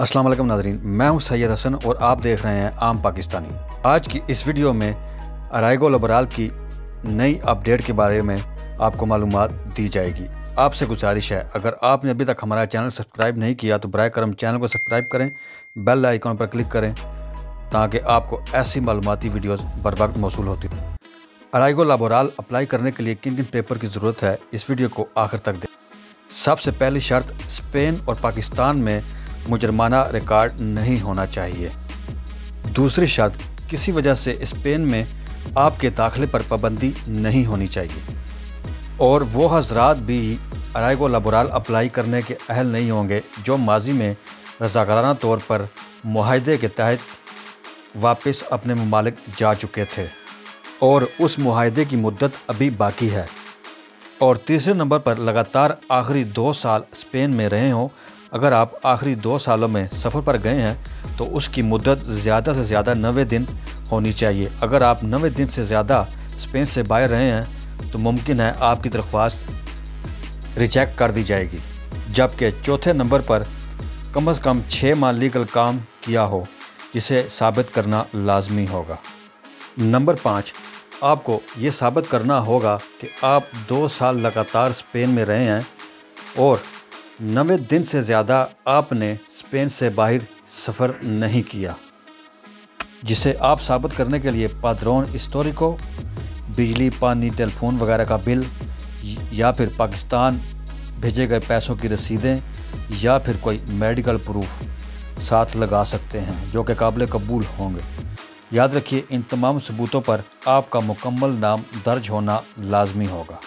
अस्सलाम वालेकुम नाज़रीन, मैं हूं सैयद हसन और आप देख रहे हैं आम पाकिस्तानी। आज की इस वीडियो में अराइगो लिबरल की नई अपडेट के बारे में आपको मालूमात दी जाएगी। आपसे गुजारिश है, अगर आपने अभी तक हमारा चैनल सब्सक्राइब नहीं किया तो बराए करम चैनल को सब्सक्राइब करें, बेल आइकन पर क्लिक करें ताकि आपको ऐसी मालूमाती वीडियोज़ बर वक्त मौसूल होती हैं। अराइगो लिबरल अप्लाई करने के लिए किन किन पेपर की ज़रूरत है, इस वीडियो को आखिर तक दें। सबसे पहली शर्त, स्पेन और पाकिस्तान में मुजरमाना रिकॉर्ड नहीं होना चाहिए। दूसरी शर्त, किसी वजह से स्पेन में आपके दाखिले पर पाबंदी नहीं होनी चाहिए और वो हजरात भी अराइगो लिबरल अप्लाई करने के अहल नहीं होंगे जो माजी में रज़ाकाराना तौर पर मुआहदे के तहत वापस अपने ममालिक जा चुके थे और उस मुआहदे की मुद्दत अभी बाकी है। और तीसरे नंबर पर, लगातार आखिरी 2 साल स्पेन में रहे हों। अगर आप आखिरी 2 सालों में सफ़र पर गए हैं तो उसकी मुद्दत ज़्यादा से ज़्यादा 90 दिन होनी चाहिए। अगर आप 90 दिन से ज़्यादा स्पेन से बाहर रहे हैं तो मुमकिन है आपकी दरख्वास्त रिजेक्ट कर दी जाएगी। जबकि चौथे नंबर पर, कम से कम 6 माह लीगल काम किया हो, जिसे साबित करना लाजमी होगा। नंबर 5, आपको ये साबित करना होगा कि आप 2 साल लगातार स्पेन में रहे हैं और 90 दिन से ज़्यादा आपने स्पेन से बाहर सफ़र नहीं किया, जिसे आप साबित करने के लिए पाद्रोन हिस्टोरिको, बिजली, पानी, टेलीफोन वगैरह का बिल या फिर पाकिस्तान भेजे गए पैसों की रसीदें या फिर कोई मेडिकल प्रूफ साथ लगा सकते हैं जो कि काबिल कबूल होंगे। याद रखिए, इन तमाम सबूतों पर आपका मुकम्मल नाम दर्ज होना लाजमी होगा।